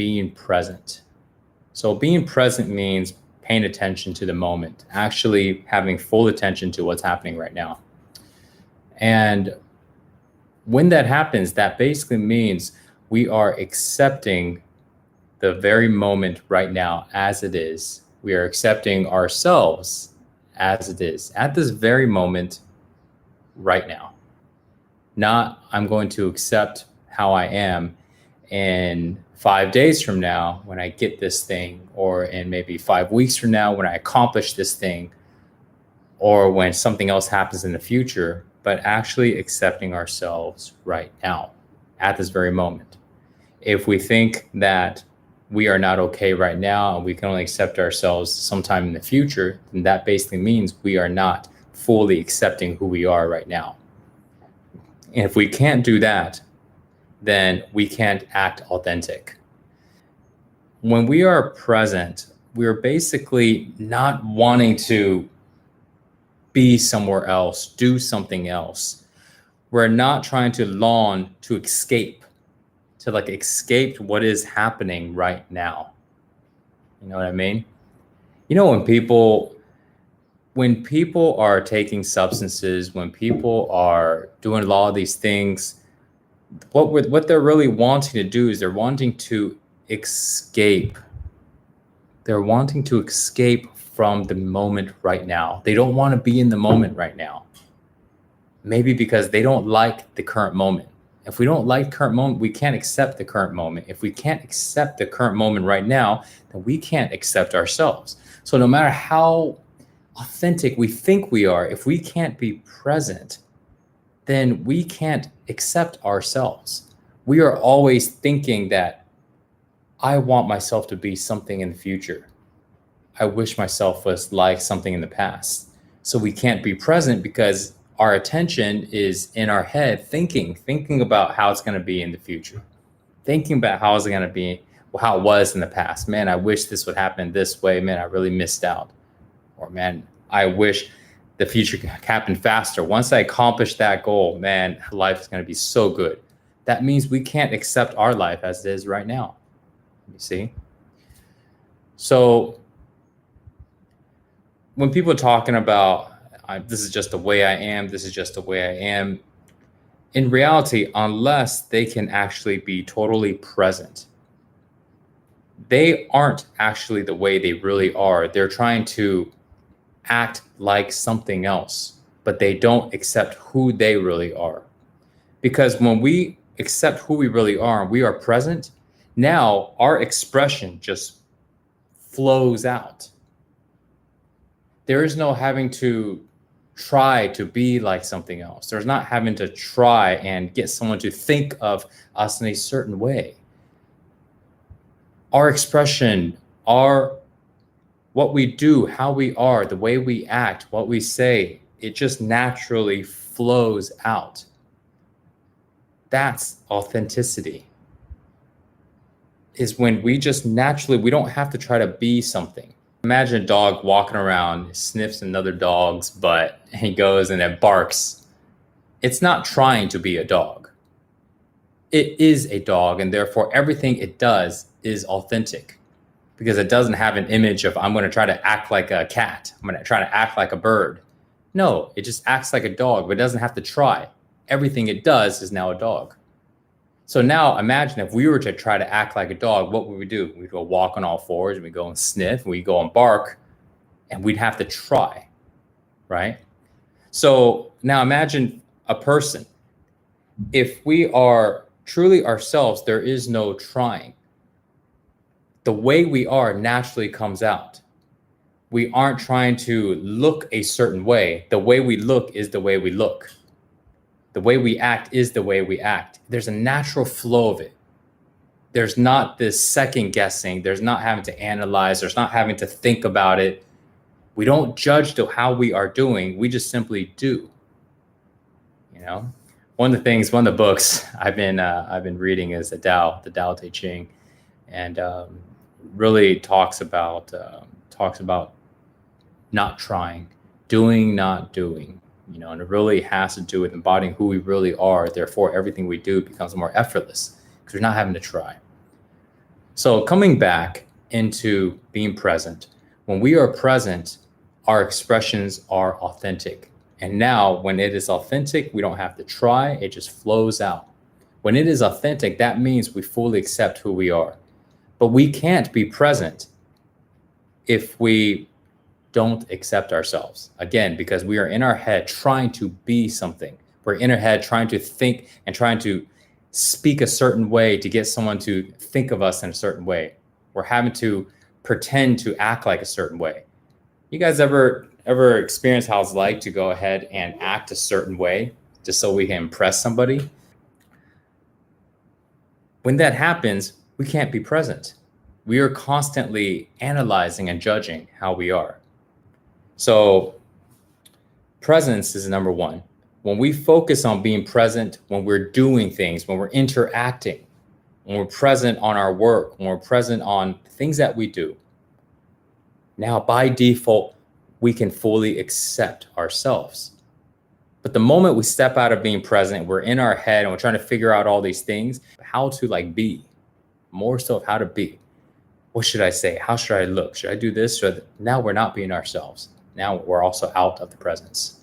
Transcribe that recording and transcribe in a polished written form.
being present. So being present means paying attention to the moment, actually having full attention to what's happening right now. And when that happens, that basically means we are accepting the very moment right now as it is. We are accepting ourselves as it is at this very moment right now. Not, I'm going to accept how I am in 5 days from now when I get this thing, or in maybe 5 weeks from now when I accomplish this thing, or when something else happens in the future, but actually accepting ourselves right now at this very moment. If we think that we are not okay right now and we can only accept ourselves sometime in the future, then that basically means we are not fully accepting who we are right now. And if we can't do that, then we can't act authentic. When we are present, we're basically not wanting to be somewhere else, do something else. We're not trying to long to escape, to like escape what is happening right now. You know what I mean? You know, when people are taking substances, when people are doing a lot of these things, what they're really wanting to do is they're wanting to escape. They're wanting to escape from the moment right now. They don't want to be in the moment right now. Maybe because they don't like the current moment. If we don't like the current moment, we can't accept the current moment. If we can't accept the current moment right now, then we can't accept ourselves. So no matter how authentic we think we are, if we can't be present, then we can't accept ourselves. We are always thinking that I want myself to be something in the future. I wish myself was like something in the past. So we can't be present because our attention is in our head thinking about how it's going to be in the future, thinking about how it's going to be, how it was in the past. Man, I wish this would happen this way. Man, I really missed out. Or man, I wish the future could happen faster. Once I accomplish that goal, man, life is going to be so good. That means we can't accept our life as it is right now. You see? So when people are talking about, this is just the way I am, this is just the way I am, in reality, unless they can actually be totally present, they aren't actually the way they really are. They're trying to act like something else, but they don't accept who they really are. Because when we accept who we really are and we are present, now our expression just flows out. There is no having to try to be like something else. There's not having to try and get someone to think of us in a certain way. Our expression, what we do, how we are, the way we act, what we say, it just naturally flows out. That's authenticity. Is when we just naturally, we don't have to try to be something. Imagine a dog walking around, sniffs another dog's butt, and he goes and it barks. It's not trying to be a dog. It is a dog, and therefore everything it does is authentic because it doesn't have an image of, I'm going to try to act like a cat. I'm going to try to act like a bird. No, it just acts like a dog, but it doesn't have to try. Everything it does is now a dog. So now imagine if we were to try to act like a dog, what would we do? We'd go walk on all fours, and we'd go and sniff, and we'd go and bark, and we'd have to try, right? So now imagine a person. If we are truly ourselves, there is no trying. The way we are naturally comes out. We aren't trying to look a certain way. The way we look is the way we look. The way we act is the way we act. There's a natural flow of it. There's not this second guessing. There's not having to analyze. There's not having to think about it. We don't judge how we are doing. We just simply do. You know, one of the books I've been reading is the Tao Te Ching, and really talks about not trying, doing, not doing. You know, and it really has to do with embodying who we really are. Therefore, everything we do becomes more effortless because we're not having to try. So coming back into being present, when we are present, our expressions are authentic. And now when it is authentic, we don't have to try, it just flows out. When it is authentic, that means we fully accept who we are. But we can't be present if we don't accept ourselves. Again, because we are in our head trying to be something. We're in our head trying to think and trying to speak a certain way to get someone to think of us in a certain way. We're having to pretend to act like a certain way. You guys ever experience how it's like to go ahead and act a certain way just so we can impress somebody? When that happens, we can't be present. We are constantly analyzing and judging how we are. So presence is number one. When we focus on being present, when we're doing things, when we're interacting, when we're present on our work, when we're present on things that we do, now by default, we can fully accept ourselves. But the moment we step out of being present, we're in our head and we're trying to figure out all these things, how to be, more so of how to be. What should I say? How should I look? Should I do this? Now we're not being ourselves. Now we're also out of the presence.